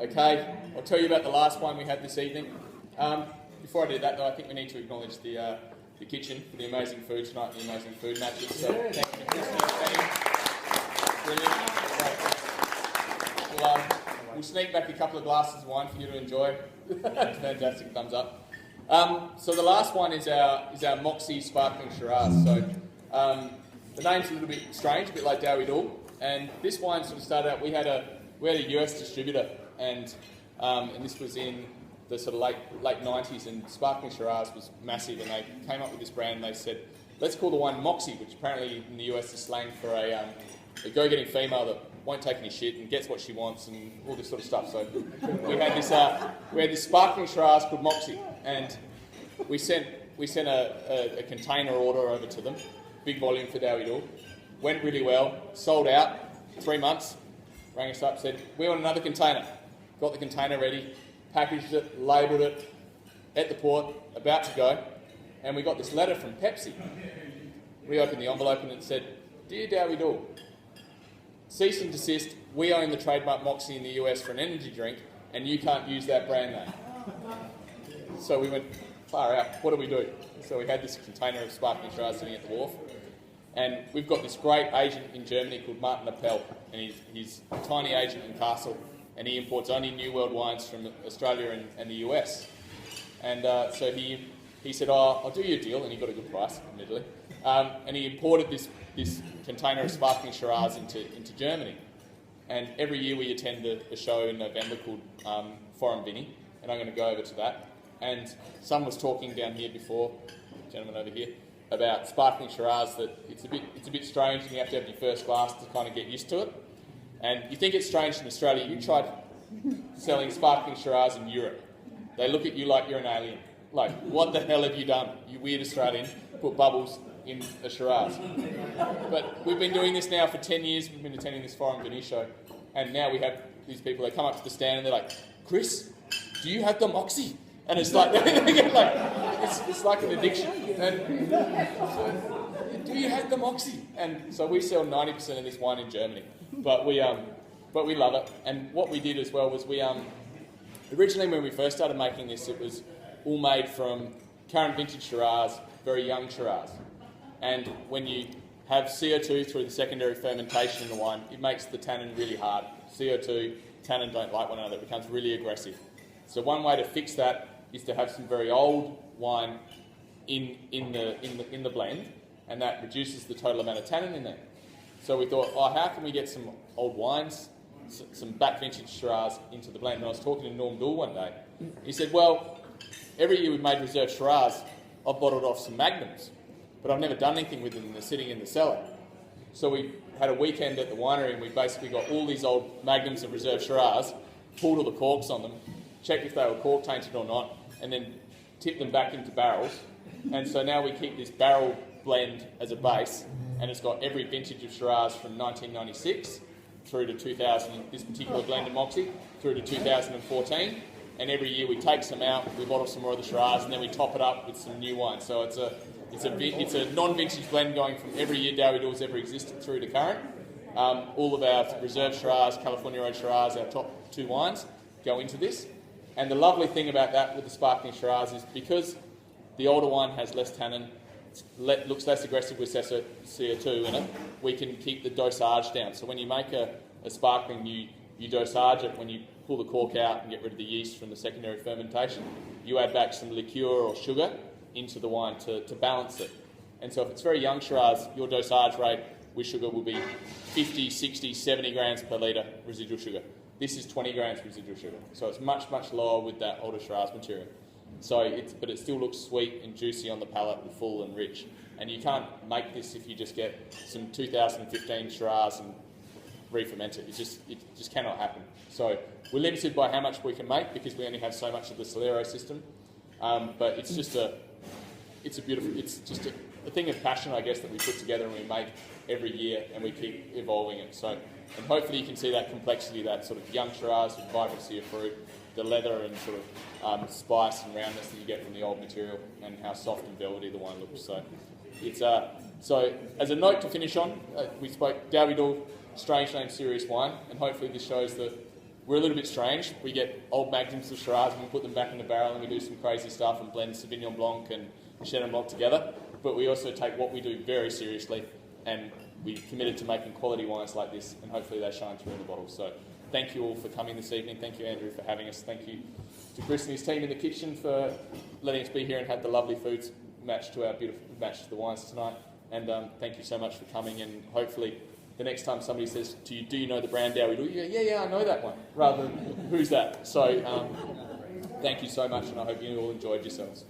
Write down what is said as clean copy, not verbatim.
Okay, I'll tell you about the last one we had this evening. Before I do that though, I think we need to acknowledge the kitchen for the amazing food tonight and the amazing food matches. So thank you for listening, team. Brilliant. We'll sneak back a couple of glasses of wine for you to enjoy. Fantastic, thumbs up. So the last one is our Moxie Sparkling Shiraz. So the name's a little bit strange, a bit like Dowie Doole. And this wine sort of started out, we had a US distributor, and this was in the sort of late 90s, and Sparkling Shiraz was massive, and they came up with this brand, and they said, let's call the wine Moxie, which apparently in the US is slang for a go-getting female that won't take any shit and gets what she wants and all this sort of stuff. So we had this Sparkling Shiraz called Moxie, and we sent a container order over to them, big volume for Dowie Doole. Went really well, sold out, 3 months, rang us up, said, we want another container. Got the container ready, packaged it, labelled it, at the port, about to go, and we got this letter from Pepsi. We opened the envelope and it said, Dear Dowie Doole, cease and desist, we own the trademark Moxie in the US for an energy drink, and you can't use that brand name. So we went, far out, what do we do? So we had this container of Sparkling Shiraz sitting at the wharf, and we've got this great agent in Germany called Martin Appel, and he's a tiny agent in Castle, and he imports only New World wines from Australia and the US. And so he said, I'll do you a deal, and he got a good price, admittedly. And he imported this container of Sparkling Shiraz into Germany. And every year we attend a show in November called Foreign Vinny, and I'm going to go over to that. And someone was talking down here before, gentleman over here, about Sparkling Shiraz, that it's a bit strange and you have to have your first glass to kind of get used to it. And you think it's strange in Australia. You tried selling Sparkling Shiraz in Europe. They look at you like you're an alien. Like, what the hell have you done, you weird Australian, put bubbles in a Shiraz? But we've been doing this now for 10 years. We've been attending this Foreign Vinny show. And now we have these people, they come up to the stand and they're like, Chris, do you have the Moxie? And it's like, it's like an addiction. And so, do you have the Moxie? And so we sell 90% of this wine in Germany, but we love it. And what we did as well was we originally when we first started making this, it was all made from current vintage Shiraz, very young Shiraz. And when you have CO2 through the secondary fermentation in the wine, it makes the tannin really hard. CO2, tannin don't like one another. It becomes really aggressive. So one way to fix that is to have some very old wine in the blend, and that reduces the total amount of tannin in there. So we thought, how can we get some old wines, some back vintage Shiraz into the blend? And I was talking to Norm Doole one day. He said, well, every year we've made reserve Shiraz, I've bottled off some Magnums, but I've never done anything with them. They're sitting in the cellar. So we had a weekend at the winery, and we basically got all these old Magnums and reserve Shiraz, pulled all the corks on them, checked if they were cork tainted or not, and then tipped them back into barrels. And so now we keep this barrel blend as a base, and it's got every vintage of Shiraz from 1996 through to 2000, this particular blend of Moxie, through to 2014. And every year we take some out, we bottle some more of the Shiraz, and then we top it up with some new wine. So it's a non-vintage blend going from every year Dowie Doole's ever existed through to current. All of our reserve Shiraz, California Road Shiraz, our top 2 wines, go into this. And the lovely thing about that with the Sparkling Shiraz is because the older wine has less tannin, looks less aggressive with CO2 in it, we can keep the dosage down. So when you make a sparkling, you dosage it when you pull the cork out and get rid of the yeast from the secondary fermentation. You add back some liqueur or sugar into the wine to balance it. And so if it's very young Shiraz, your dosage rate with sugar will be 50, 60, 70 grams per litre residual sugar. This is 20 grams residual sugar. So it's much, much lower with that older Shiraz material. But it still looks sweet and juicy on the palate and full and rich. And you can't make this if you just get some 2015 Shiraz and re-ferment it. It just cannot happen. So we're limited by how much we can make because we only have so much of the Solero system. But it's just a thing of passion, I guess, that we put together and we make every year, and we keep evolving it. So, and hopefully you can see that complexity, that sort of young Shiraz with vibrancy of fruit, the leather and sort of spice and roundness that you get from the old material, and how soft and velvety the wine looks. So, it's so as a note to finish on, we spoke Dowie Doole, strange name, serious wine, and hopefully this shows that we're a little bit strange. We get old magnums of Shiraz and we put them back in the barrel and we do some crazy stuff and blend Sauvignon Blanc and Chenin Blanc together. But we also take what we do very seriously, and we're committed to making quality wines like this, and hopefully they shine through in the bottle. So thank you all for coming this evening. Thank you, Andrew, for having us. Thank you to Chris and his team in the kitchen for letting us be here and have the lovely foods matched to our beautiful the wines tonight. And thank you so much for coming, and hopefully the next time somebody says to you, do you know the brand Dowie Doole? You go, yeah, I know that one, rather than who's that? So thank you so much, and I hope you all enjoyed yourselves.